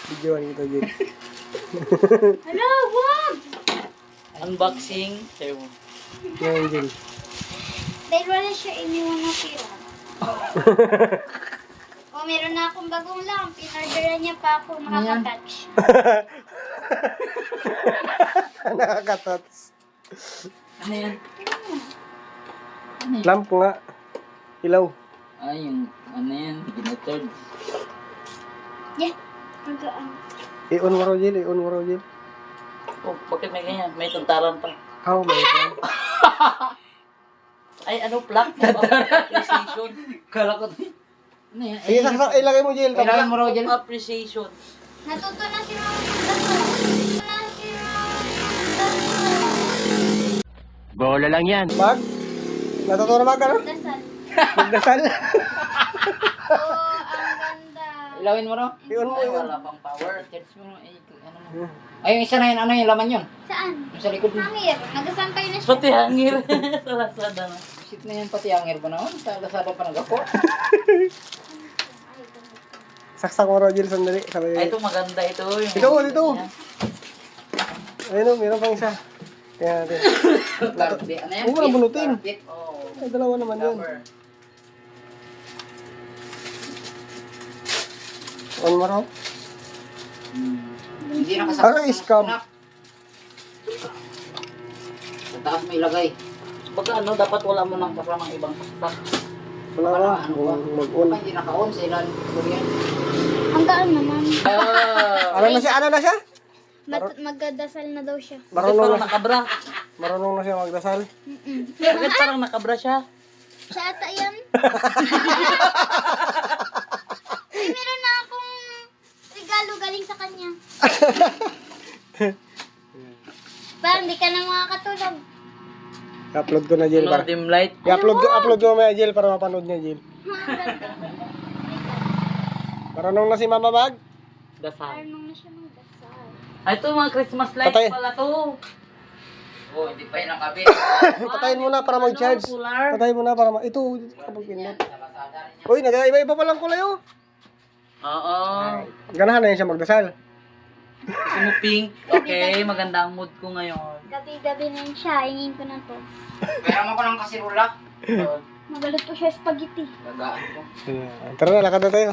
Videoan kita, Jill. Hello, wag! Unboxing. Sayo mo. Ngayon, Jill. Dahil wala siya iniwan na pira. O, meron na akong bagong lamp. Pinorderan niya pa ako makaka-touch. Nakakatats. Ano yan? Ano yan? Lamp nga. Ilaw. Ay, yung ano yan? Ginatard. Yeah. Magaan. I-on mo raw, Jill. I-on mo raw, Jill. Oh, bakit may ganyan? May tuntaran pa. Oh, my God. Ay, ano? Plaque of appreciation. Kala ko. Ano yan? Sige, saksak. Ilagay mo, Jill. Kailangan mo raw dyan. Appreciation. Natuto na si Mama. Natuto na si Mama. Bola lang yan. Mag? Natuto na mag, ano? Dasal. Magdasal. Oh, ang ganda. Ilawin mo raw. I-on mo, Ay, i-on. wala pang power. Charge mo raw. Ano mo. Ay, yung isa na yun. Ano yung laman yun? Saan? Yung sa likod mo. Hangir. Nagasampay na siya. Pati hangir. Sa Lazada na. Shit na yan pati ang air ba naman? Sa Lazada pa nag-ako. Saksak mo raw, Jill. Sandali. Sabi. Ay, ito maganda ito. Yung Dito. Ayun, meron pang isa. Tingnan natin. Carpet. Ano yan? Oo, walang bunutin. Carpet. Oh. Ay, dalawa naman yun. Cover. On mo raw. Hindi nakasakot. Ano, scam? Sa taas may ilagay. Baga ano, dapat wala mo nang kasamang ibang pakpak. Wala na. Ano ba? Mag-on. Hindi naka-on sa ilan. Ano yan? Ang gaan naman. Ano na siya? Ano na siya? Magdadasal na daw siya. Bakit Marunong parang na, nakabra? marunong na siya magdasal. Bakit parang nakabra siya? Siya ata yan. Ay, meron na akong regalo galing sa kanya. Parang di ka na makakatulog. I-upload ko na, Jill. Ano, Para. dim light? I-upload ko mamaya, Jill, para mapanood niya, Jill. Ang ganda. Marunong na si Mama Mag. Dasal. Parang na siya magdasal. Ay, ito mga Christmas light Patay. pala to. Oh, hindi pa yun nakabit. Patayin mo na para mag-charge. Ano, solar? Patayin mo na para Ito, kapag pinot. Sa Lazada rin yan. Uy, nag-iba-iba pa lang kulay, oh. Oo. Ganahan na yun siya magdasal. Gusto mo pink? Okay, maganda ang mood ko ngayon. Gabi-gabi na yun siya. Hingin ko na to. Meron ako ng kasirula. Oh. Magalot po siya spaghetti. Gagaan ko. Tara na, lakad na tayo.